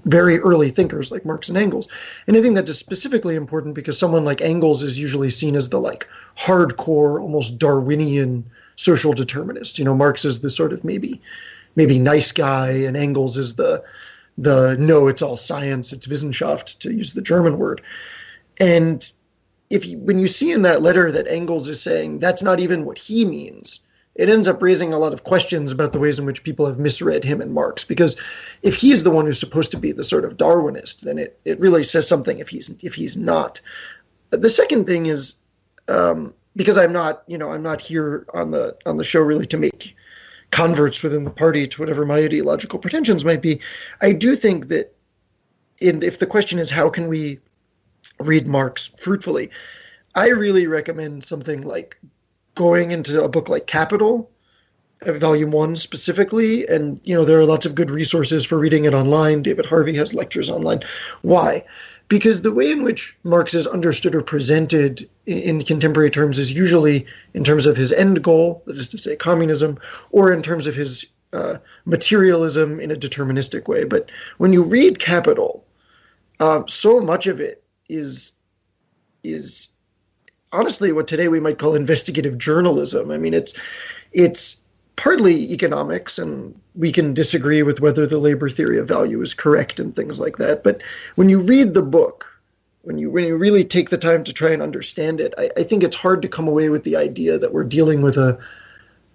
very early thinkers like Marx and Engels. And I think that is specifically important because someone like Engels is usually seen as the hardcore, almost Darwinian social determinist. Marx is the sort of maybe nice guy, and Engels is the no, it's all science, it's Wissenschaft, to use the German word. And when you see in that letter that Engels is saying that's not even what he means, it ends up raising a lot of questions about the ways in which people have misread him and Marx. Because if he is the one who's supposed to be the sort of Darwinist, then it really says something if he's not. The second thing is, because I'm not here on the show really to make converts within the party to whatever my ideological pretensions might be, I do think that if the question is how can we read Marx fruitfully, I really recommend something like going into a book like Capital, Volume 1 specifically, and there are lots of good resources for reading it online. David Harvey has lectures online. Why? Because the way in which Marx is understood or presented in contemporary terms is usually in terms of his end goal, that is to say communism, or in terms of his materialism in a deterministic way. But when you read Capital, so much of it is honestly what today we might call investigative journalism. I mean, it's partly economics, and we can disagree with whether the labor theory of value is correct and things like that. But when you read the book, when you really take the time to try and understand it, I think it's hard to come away with the idea that we're dealing with a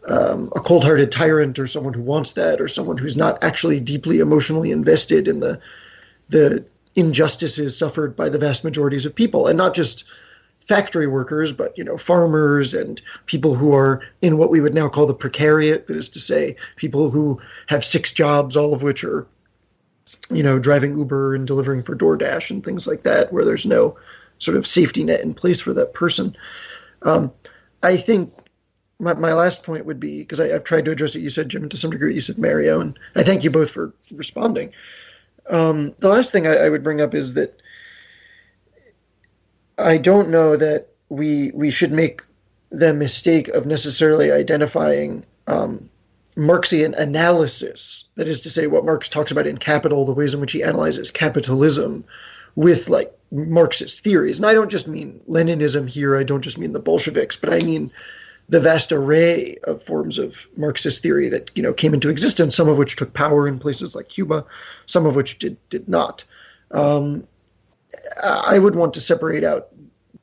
cold-hearted tyrant, or someone who wants that, or someone who's not actually deeply emotionally invested in the injustices suffered by the vast majorities of people, and not just factory workers, but farmers and people who are in what we would now call the precariat, that is to say, people who have 6 jobs, all of which are, driving Uber and delivering for DoorDash and things like that, where there's no sort of safety net in place for that person. I think my last point would be, because I've tried to address what you said, Jim, and to some degree you said, Mario, and I thank you both for responding. The last thing I would bring up is that I don't know that we should make the mistake of necessarily identifying Marxian analysis, that is to say, what Marx talks about in Capital, the ways in which he analyzes capitalism, with like Marxist theories. And I don't just mean Leninism here, I don't just mean the Bolsheviks, but I mean the vast array of forms of Marxist theory that, you know, came into existence, some of which took power in places like Cuba, some of which did not. I would want to separate out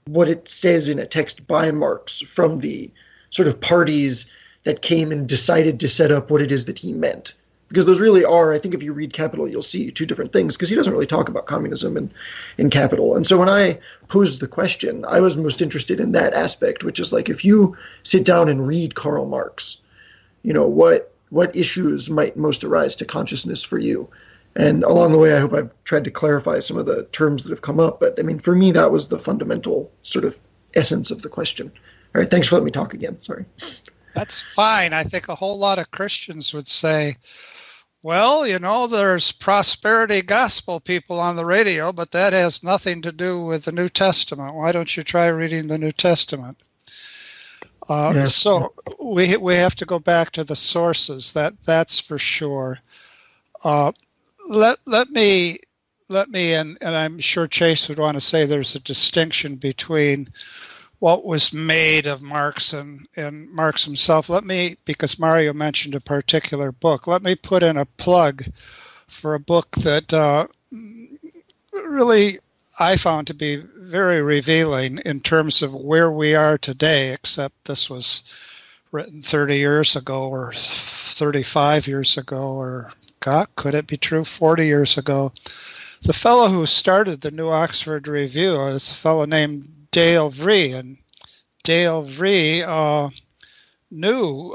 what it says in a text by Marx from the sort of parties that came and decided to set up what it is that he meant. Because those really are, I think if you read Capital, you'll see two different things, because he doesn't really talk about communism in Capital. And so when I posed the question, I was most interested in that aspect, which is like, if you sit down and read Karl Marx, you know, what issues might most arise to consciousness for you? And along the way, I hope I've tried to clarify some of the terms that have come up. But I mean, for me, that was the fundamental sort of essence of the question. All right, thanks for letting me talk again. Sorry. That's fine. I think a whole lot of Christians would say, well, you know, there's prosperity gospel people on the radio, but that has nothing to do with the New Testament. Why don't you try reading the New Testament? Yes. So we have to go back to the sources. That's for sure. Let me, and I'm sure Chase would want to say there's a distinction between what was made of Marx and Marx himself. Because Mario mentioned a particular book, let me put in a plug for a book that really I found to be very revealing in terms of where we are today, except this was written 30 years ago or 35 years ago, or God, could it be true, 40 years ago. The fellow who started the New Oxford Review is a fellow named Dale Vree, and Dale Vree knew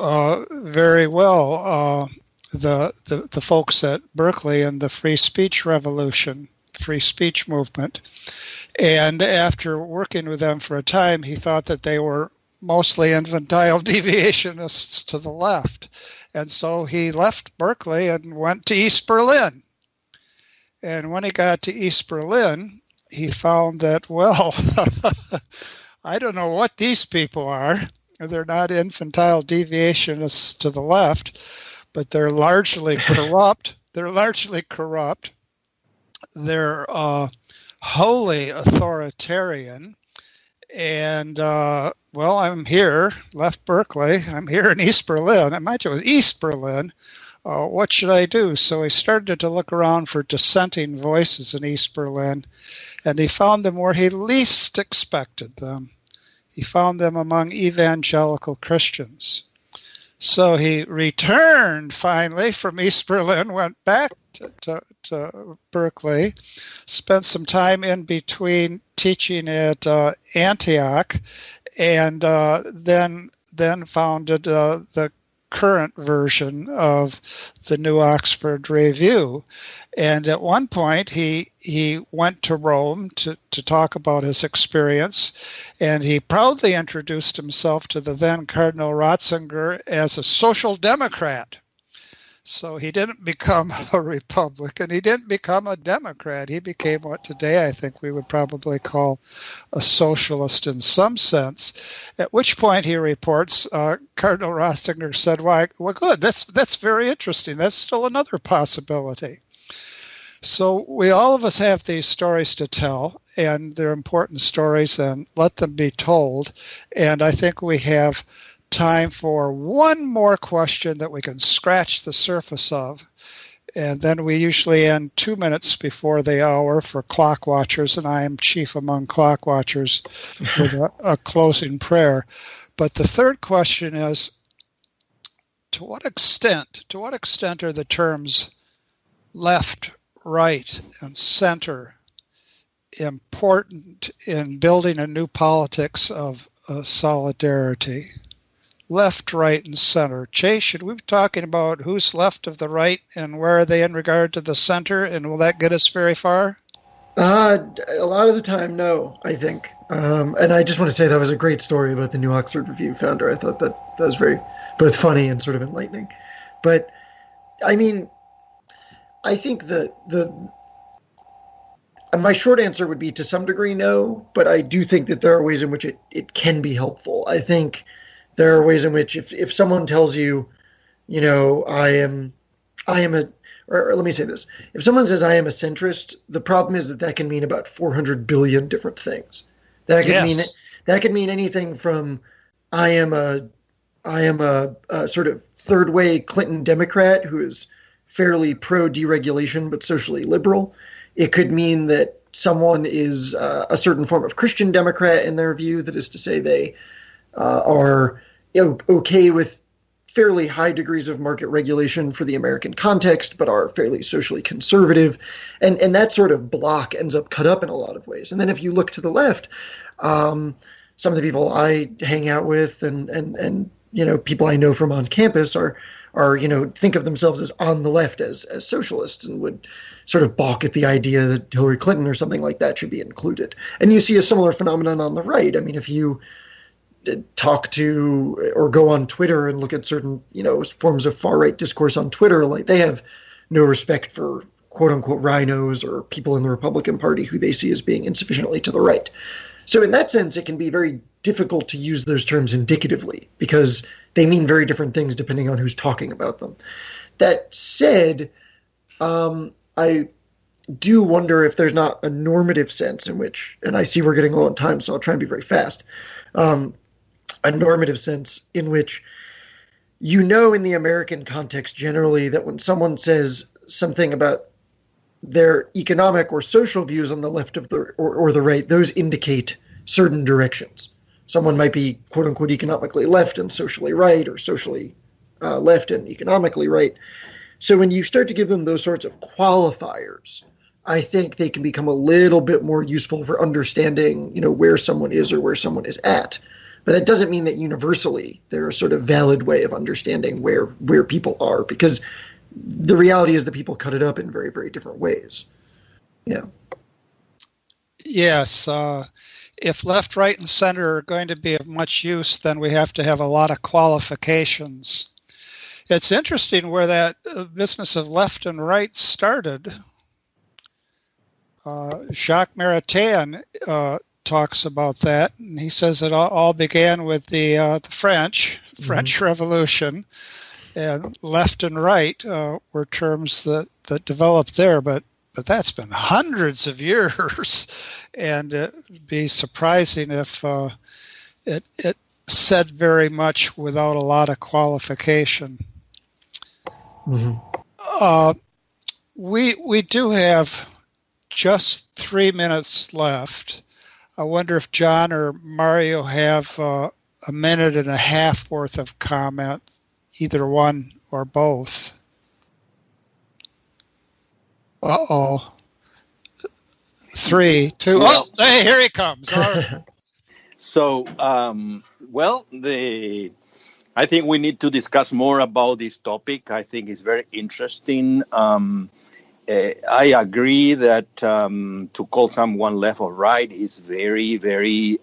very well the folks at Berkeley and the free speech revolution, free speech movement. And after working with them for a time, he thought that they were mostly infantile deviationists to the left. And so he left Berkeley and went to East Berlin. And when he got to East Berlin, he found that, well, I don't know what these people are. They're not infantile deviationists to the left, but they're largely corrupt. They're wholly authoritarian. And, well, I'm here, left Berkeley. I'm here in East Berlin. I imagine it was East Berlin. What should I do? So he started to look around for dissenting voices in East Berlin, and he found them where he least expected them. He found them among evangelical Christians. So he returned finally from East Berlin, went back to Berkeley, spent some time in between teaching at Antioch, and then founded the current version of the New Oxford Review. And at one point, he went to Rome to talk about his experience, and he proudly introduced himself to the then Cardinal Ratzinger as a social democrat. So he didn't become a Republican. He didn't become a Democrat. He became what today I think we would probably call a socialist in some sense. At which point he reports, Cardinal Ratzinger said, well, good, that's very interesting. That's still another possibility. So all of us have these stories to tell, and they're important stories, and let them be told. And I think we have time for one more question that we can scratch the surface of, and then we usually end 2 minutes before the hour for clock watchers, and I am chief among clock watchers with a closing prayer. But the third question is, to what extent are the terms left, right, and center important in building a new politics of solidarity? Left, right, and center. Chase, should we be talking about who's left of the right and where are they in regard to the center, and will that get us very far? A lot of the time, no, I think. And I just want to say that was a great story about the New Oxford Review founder. I thought that was very both funny and sort of enlightening. But, I mean, I think my short answer would be to some degree no, but I do think that there are ways in which it can be helpful. I think there are ways in which if someone tells you, I am or let me say this. If someone says I am a centrist, the problem is that can mean about 400 billion different things. That could mean anything from I am a sort of third way Clinton Democrat who is fairly pro deregulation but socially liberal. It could mean that someone is a certain form of Christian Democrat in their view, that is to say they are okay with fairly high degrees of market regulation for the American context, but are fairly socially conservative. And that sort of block ends up cut up in a lot of ways. And then if you look to the left, some of the people I hang out with and people I know from on campus are think of themselves as on the left as socialists and would sort of balk at the idea that Hillary Clinton or something like that should be included. And you see a similar phenomenon on the right. I mean, if you talk to or go on Twitter and look at certain, forms of far right discourse on Twitter, like they have no respect for quote unquote rhinos or people in the Republican Party who they see as being insufficiently to the right. So in that sense, it can be very difficult to use those terms indicatively because they mean very different things depending on who's talking about them. That said, I do wonder if there's not a normative sense in which, and I see we're getting low on time, so I'll try and be very fast, a normative sense in which in the American context generally that when someone says something about their economic or social views on the left of or the right, those indicate certain directions. Someone might be quote unquote economically left and socially right, or socially left and economically right. So when you start to give them those sorts of qualifiers, I think they can become a little bit more useful for understanding, where someone is or where someone is at. But that doesn't mean that universally they're a sort of valid way of understanding where people are, because the reality is that people cut it up in very, very different ways. Yeah. Yes. If left, right, and center are going to be of much use, then we have to have a lot of qualifications. It's interesting where that business of left and right started. Jacques Maritain talks about that, and he says it all began with the French Revolution, and left and right were terms that developed there, but that's been hundreds of years, and it'd be surprising if it said very much without a lot of qualification. We do have just 3 minutes left. I wonder if John or Mario have a minute and a half worth of comment, either one or both. Uh-oh. 3, 2, well, hey, here he comes. All right. So, I think we need to discuss more about this topic. I think it's very interesting. I agree that to call someone left or right is very, very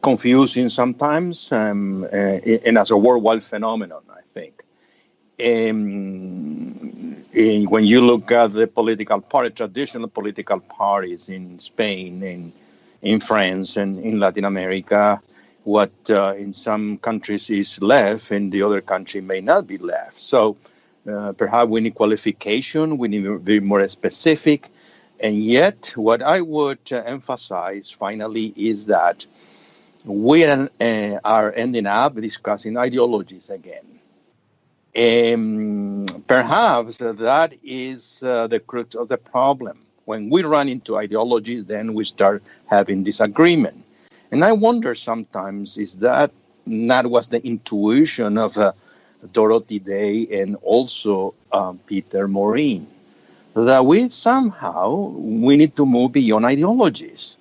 confusing sometimes, and as a worldwide phenomenon, I think. When you look at the traditional political parties in Spain, in France, and in Latin America, what in some countries is left, in the other country may not be left. So perhaps we need qualification, we need to be more specific. And yet, what I would emphasize finally is that we are ending up discussing ideologies again. Perhaps that is the crux of the problem. When we run into ideologies, then we start having disagreement. And I wonder sometimes, is that not was the intuition of Dorothy Day and also Peter Morin, that we need to move beyond ideologies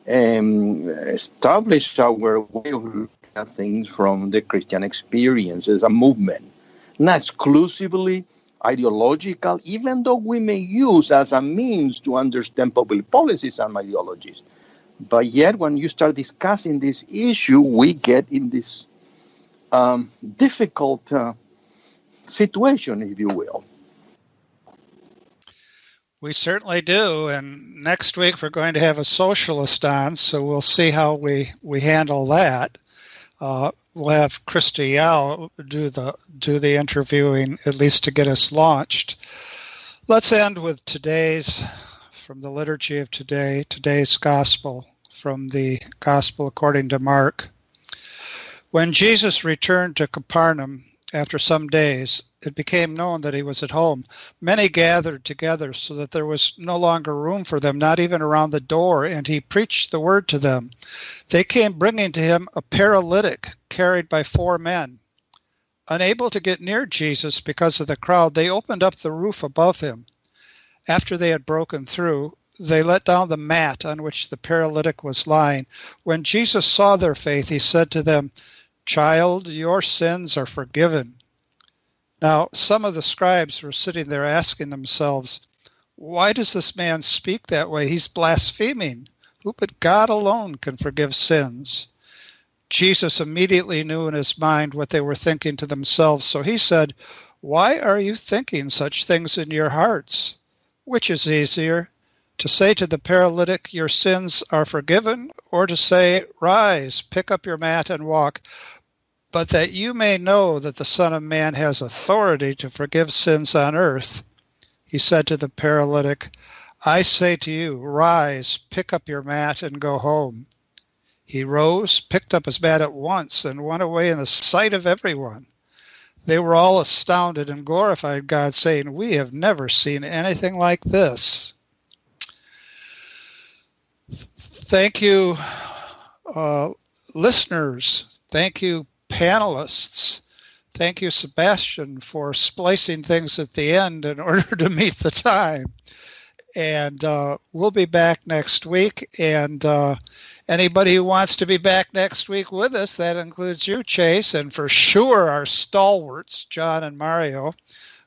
and establish our way of looking at things from the Christian experience as a movement, not exclusively ideological, even though we may use as a means to understand public policies and ideologies. But yet, when you start discussing this issue, we get in this difficult situation, if you will. We certainly do, and next week we're going to have a socialist on, so we'll see how we handle that. We'll have Christy Yao do the interviewing, at least to get us launched. Let's end with from the liturgy of today's gospel, from the Gospel according to Mark. When Jesus returned to Capernaum after some days, it became known that he was at home. Many gathered together so that there was no longer room for them, not even around the door, and he preached the word to them. They came bringing to him a paralytic carried by 4 men. Unable to get near Jesus because of the crowd, they opened up the roof above him. After they had broken through, they let down the mat on which the paralytic was lying. When Jesus saw their faith, he said to them, "Child, your sins are forgiven." Now, some of the scribes were sitting there asking themselves, "Why does this man speak that way? He's blaspheming. Who but God alone can forgive sins?" Jesus immediately knew in his mind what they were thinking to themselves, so he said, "Why are you thinking such things in your hearts? Which is easier, to say to the paralytic, 'Your sins are forgiven,' or to say, 'Rise, pick up your mat and walk'? But that you may know that the Son of Man has authority to forgive sins on earth," he said to the paralytic, "I say to you, rise, pick up your mat, and go home." He rose, picked up his mat at once, and went away in the sight of everyone. They were all astounded and glorified God, saying, "We have never seen anything like this." Thank you, listeners. Thank you, panelists. Thank you, Sebastian, for splicing things at the end in order to meet the time. And we'll be back next week. And anybody who wants to be back next week with us, that includes you, Chase, and for sure our stalwarts, John and Mario.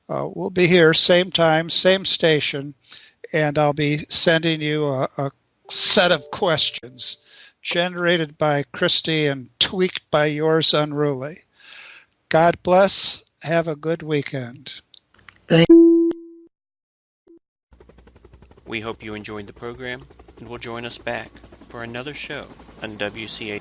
We'll be here, same time, same station, and I'll be sending you a set of questions generated by Christy and tweaked by yours unruly. God bless. Have a good weekend. We hope you enjoyed the program and will join us back for another show on WCAT.